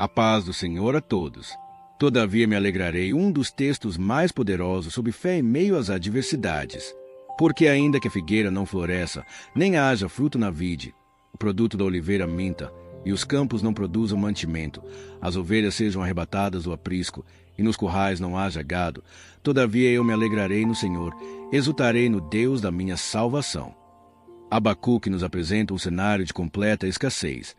A paz do Senhor a todos. Todavia me alegrarei, um dos textos mais poderosos sobre fé em meio às adversidades. Porque ainda que a figueira não floresça, nem haja fruto na vide, o produto da oliveira minta, e os campos não produzam mantimento, as ovelhas sejam arrebatadas do aprisco, e nos currais não haja gado, todavia eu me alegrarei no Senhor, exultarei no Deus da minha salvação. Abacuque nos apresenta um cenário de completa escassez.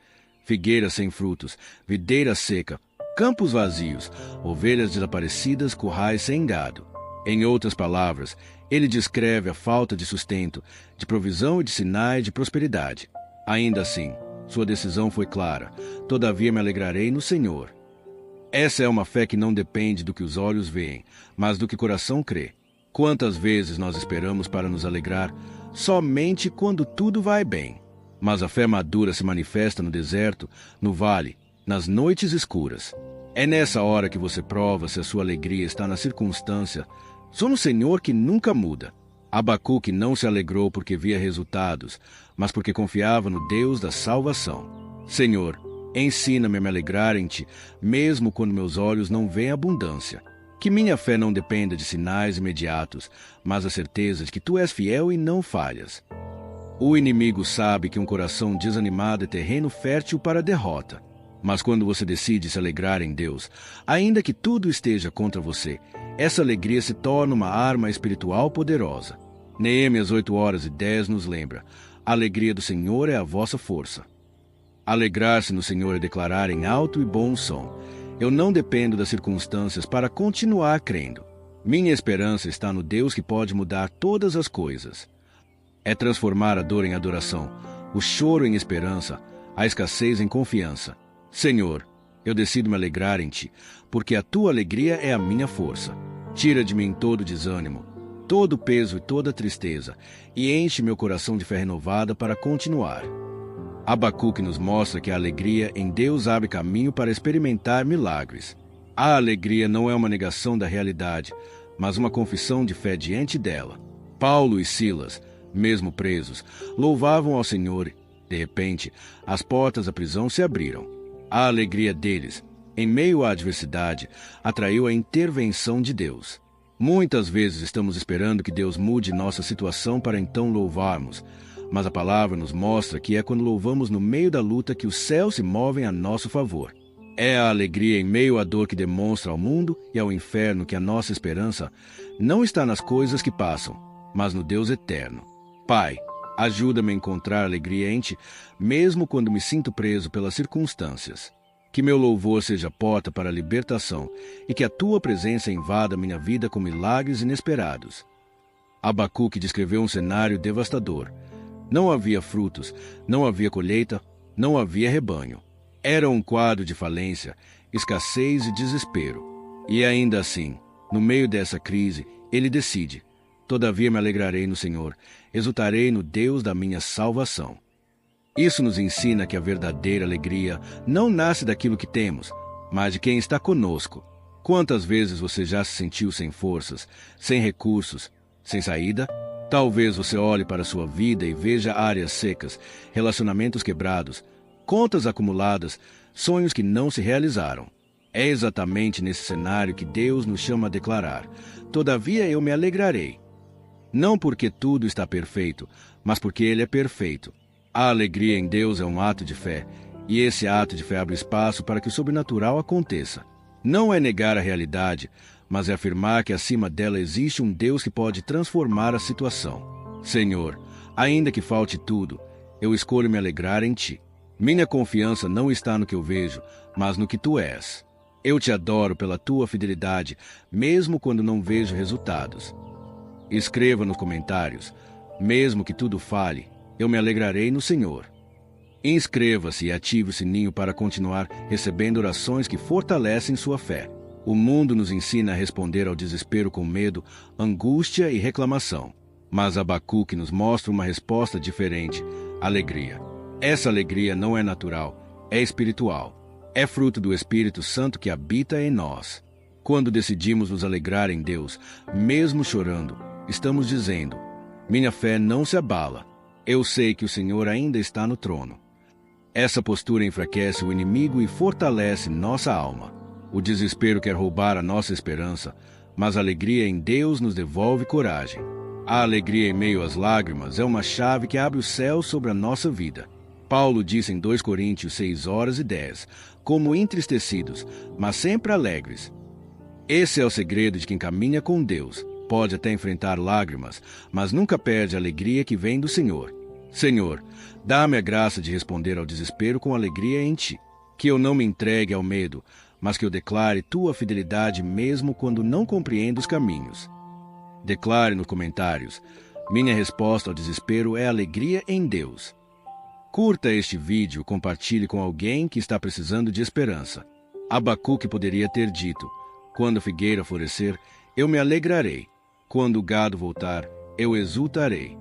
Figueira sem frutos, videira seca, campos vazios, ovelhas desaparecidas, currais sem gado. Em outras palavras, ele descreve a falta de sustento, de provisão e de sinais de prosperidade. Ainda assim, sua decisão foi clara: todavia me alegrarei no Senhor. Essa é uma fé que não depende do que os olhos veem, mas do que o coração crê. Quantas vezes nós esperamos para nos alegrar somente quando tudo vai bem? Mas a fé madura se manifesta no deserto, no vale, nas noites escuras. É nessa hora que você prova se a sua alegria está na circunstância ou no Senhor que nunca muda. Abacuque não se alegrou porque via resultados, mas porque confiava no Deus da salvação. Senhor, ensina-me a me alegrar em Ti, mesmo quando meus olhos não veem abundância. Que minha fé não dependa de sinais imediatos, mas a certeza de que Tu és fiel e não falhas. O inimigo sabe que um coração desanimado é terreno fértil para a derrota. Mas quando você decide se alegrar em Deus, ainda que tudo esteja contra você, essa alegria se torna uma arma espiritual poderosa. Neemias 8:10 nos lembra: a alegria do Senhor é a vossa força. Alegrar-se no Senhor é declarar em alto e bom som: eu não dependo das circunstâncias para continuar crendo. Minha esperança está no Deus que pode mudar todas as coisas. É transformar a dor em adoração, o choro em esperança, a escassez em confiança. Senhor, eu decido me alegrar em Ti, porque a Tua alegria é a minha força. Tira de mim todo desânimo, todo peso e toda tristeza, e enche meu coração de fé renovada para continuar. Abacuque nos mostra que a alegria em Deus abre caminho para experimentar milagres. A alegria não é uma negação da realidade, mas uma confissão de fé diante dela. Paulo e Silas, mesmo presos, louvavam ao Senhor. De repente, as portas da prisão se abriram. A alegria deles, em meio à adversidade, atraiu a intervenção de Deus. Muitas vezes estamos esperando que Deus mude nossa situação para então louvarmos, mas a palavra nos mostra que é quando louvamos no meio da luta que os céus se movem a nosso favor. É a alegria em meio à dor que demonstra ao mundo e ao inferno que a nossa esperança não está nas coisas que passam, mas no Deus eterno. Pai, ajuda-me a encontrar alegria em Ti, mesmo quando me sinto preso pelas circunstâncias. Que meu louvor seja porta para a libertação e que a Tua presença invada minha vida com milagres inesperados. Abacuque descreveu um cenário devastador. Não havia frutos, não havia colheita, não havia rebanho. Era um quadro de falência, escassez e desespero. E ainda assim, no meio dessa crise, ele decide: todavia me alegrarei no Senhor, exultarei no Deus da minha salvação. Isso nos ensina que a verdadeira alegria não nasce daquilo que temos, mas de quem está conosco. Quantas vezes você já se sentiu sem forças, sem recursos, sem saída? Talvez você olhe para a sua vida e veja áreas secas, relacionamentos quebrados, contas acumuladas, sonhos que não se realizaram. É exatamente nesse cenário que Deus nos chama a declarar: todavia eu me alegrarei. Não porque tudo está perfeito, mas porque Ele é perfeito. A alegria em Deus é um ato de fé, e esse ato de fé abre espaço para que o sobrenatural aconteça. Não é negar a realidade, mas é afirmar que acima dela existe um Deus que pode transformar a situação. Senhor, ainda que falte tudo, eu escolho me alegrar em Ti. Minha confiança não está no que eu vejo, mas no que Tu és. Eu Te adoro pela Tua fidelidade, mesmo quando não vejo resultados. Escreva nos comentários: mesmo que tudo falhe, eu me alegrarei no Senhor. Inscreva-se e ative o sininho para continuar recebendo orações que fortalecem sua fé. O mundo nos ensina a responder ao desespero com medo, angústia e reclamação. Mas Abacuque nos mostra uma resposta diferente: alegria. Essa alegria não é natural, é espiritual. É fruto do Espírito Santo que habita em nós. Quando decidimos nos alegrar em Deus, mesmo chorando, estamos dizendo: minha fé não se abala. Eu sei que o Senhor ainda está no trono. Essa postura enfraquece o inimigo e fortalece nossa alma. O desespero quer roubar a nossa esperança, mas a alegria em Deus nos devolve coragem. A alegria em meio às lágrimas é uma chave que abre o céu sobre a nossa vida. Paulo disse em 2 Coríntios 6:10, como entristecidos, mas sempre alegres. Esse é o segredo de quem caminha com Deus. Pode até enfrentar lágrimas, mas nunca perde a alegria que vem do Senhor. Senhor, dá-me a graça de responder ao desespero com alegria em Ti. Que eu não me entregue ao medo, mas que eu declare Tua fidelidade mesmo quando não compreendo os caminhos. Declare nos comentários: minha resposta ao desespero é alegria em Deus. Curta este vídeo e compartilhe com alguém que está precisando de esperança. Abacuque poderia ter dito: quando a figueira florescer, eu me alegrarei. Quando o gado voltar, eu exultarei.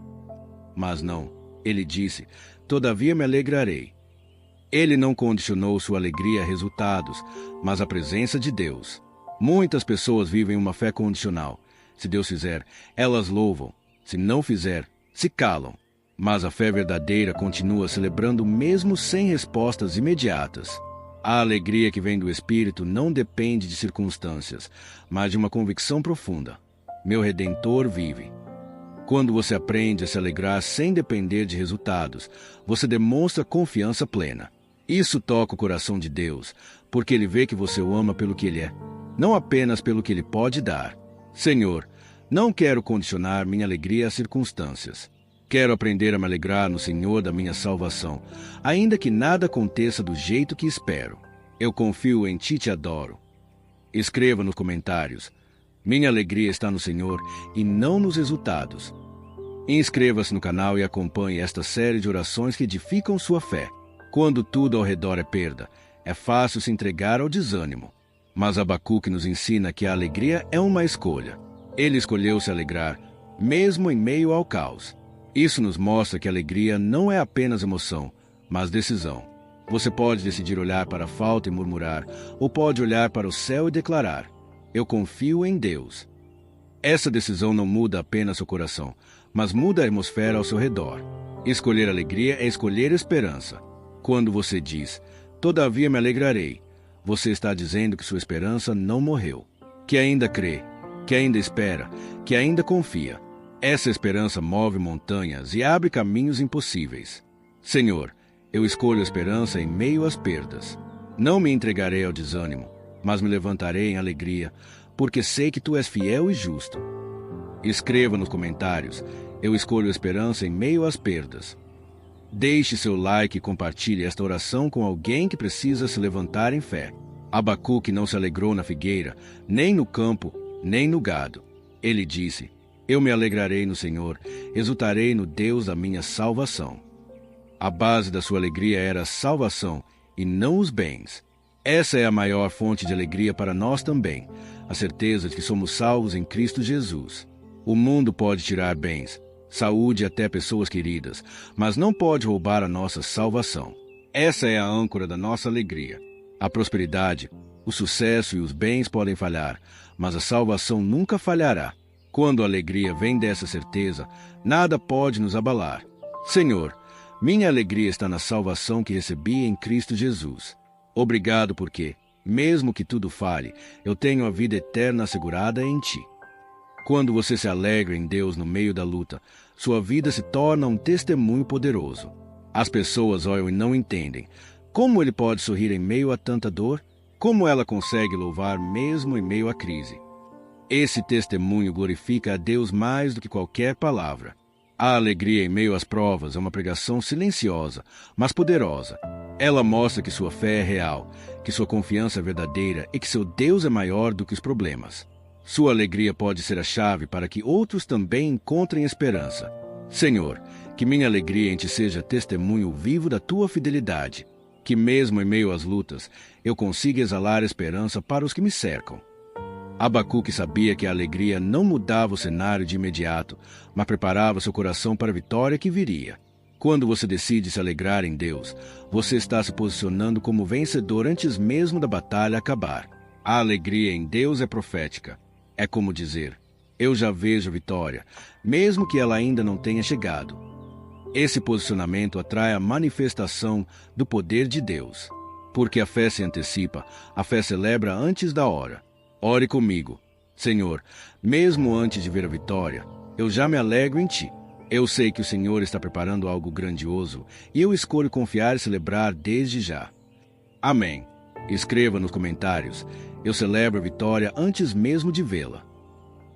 Mas não, ele disse: todavia me alegrarei. Ele não condicionou sua alegria a resultados, mas à presença de Deus. Muitas pessoas vivem uma fé condicional. Se Deus fizer, elas louvam. Se não fizer, se calam. Mas a fé verdadeira continua celebrando mesmo sem respostas imediatas. A alegria que vem do Espírito não depende de circunstâncias, mas de uma convicção profunda. Meu Redentor vive. Quando você aprende a se alegrar sem depender de resultados, você demonstra confiança plena. Isso toca o coração de Deus, porque Ele vê que você o ama pelo que Ele é, não apenas pelo que Ele pode dar. Senhor, não quero condicionar minha alegria às circunstâncias. Quero aprender a me alegrar no Senhor da minha salvação, ainda que nada aconteça do jeito que espero. Eu confio em Ti e Te adoro. Escreva nos comentários: minha alegria está no Senhor e não nos resultados. Inscreva-se no canal e acompanhe esta série de orações que edificam sua fé. Quando tudo ao redor é perda, é fácil se entregar ao desânimo. Mas Abacuque nos ensina que a alegria é uma escolha. Ele escolheu se alegrar, mesmo em meio ao caos. Isso nos mostra que a alegria não é apenas emoção, mas decisão. Você pode decidir olhar para a falta e murmurar, ou pode olhar para o céu e declarar: eu confio em Deus. Essa decisão não muda apenas seu coração, mas muda a atmosfera ao seu redor. Escolher alegria é escolher esperança. Quando você diz: todavia me alegrarei, você está dizendo que sua esperança não morreu, que ainda crê, que ainda espera, que ainda confia. Essa esperança move montanhas e abre caminhos impossíveis. Senhor, eu escolho a esperança em meio às perdas. Não me entregarei ao desânimo, mas me levantarei em alegria, porque sei que Tu és fiel e justo. Escreva nos comentários: eu escolho a esperança em meio às perdas. Deixe seu like e compartilhe esta oração com alguém que precisa se levantar em fé. Abacuque não se alegrou na figueira, nem no campo, nem no gado. Ele disse: eu me alegrarei no Senhor, exultarei no Deus da minha salvação. A base da sua alegria era a salvação e não os bens. Essa é a maior fonte de alegria para nós também, a certeza de que somos salvos em Cristo Jesus. O mundo pode tirar bens, saúde e até pessoas queridas, mas não pode roubar a nossa salvação. Essa é a âncora da nossa alegria. A prosperidade, o sucesso e os bens podem falhar, mas a salvação nunca falhará. Quando a alegria vem dessa certeza, nada pode nos abalar. Senhor, minha alegria está na salvação que recebi em Cristo Jesus. Obrigado porque, mesmo que tudo falhe, eu tenho a vida eterna assegurada em Ti. Quando você se alegra em Deus no meio da luta, sua vida se torna um testemunho poderoso. As pessoas olham e não entendem. Como Ele pode sorrir em meio a tanta dor? Como ela consegue louvar mesmo em meio à crise? Esse testemunho glorifica a Deus mais do que qualquer palavra. A alegria em meio às provas é uma pregação silenciosa, mas poderosa. Ela mostra que sua fé é real, que sua confiança é verdadeira e que seu Deus é maior do que os problemas. Sua alegria pode ser a chave para que outros também encontrem esperança. Senhor, que minha alegria em Ti seja testemunho vivo da Tua fidelidade. Que mesmo em meio às lutas, eu consiga exalar esperança para os que me cercam. Abacuque sabia que a alegria não mudava o cenário de imediato, mas preparava seu coração para a vitória que viria. Quando você decide se alegrar em Deus, você está se posicionando como vencedor antes mesmo da batalha acabar. A alegria em Deus é profética. É como dizer: eu já vejo a vitória, mesmo que ela ainda não tenha chegado. Esse posicionamento atrai a manifestação do poder de Deus. Porque a fé se antecipa, a fé celebra antes da hora. Ore comigo. Senhor, mesmo antes de ver a vitória, eu já me alegro em Ti. Eu sei que o Senhor está preparando algo grandioso e eu escolho confiar e celebrar desde já. Amém. Escreva nos comentários. Eu celebro a vitória antes mesmo de vê-la.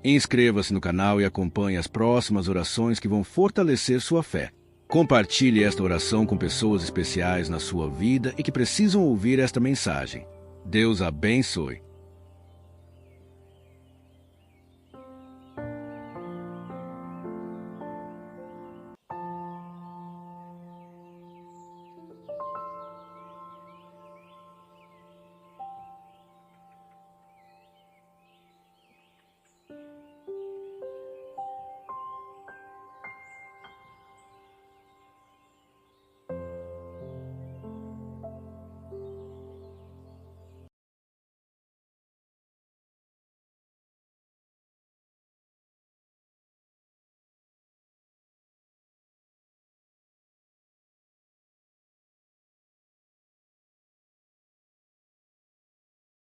Inscreva-se no canal e acompanhe as próximas orações que vão fortalecer sua fé. Compartilhe esta oração com pessoas especiais na sua vida e que precisam ouvir esta mensagem. Deus abençoe.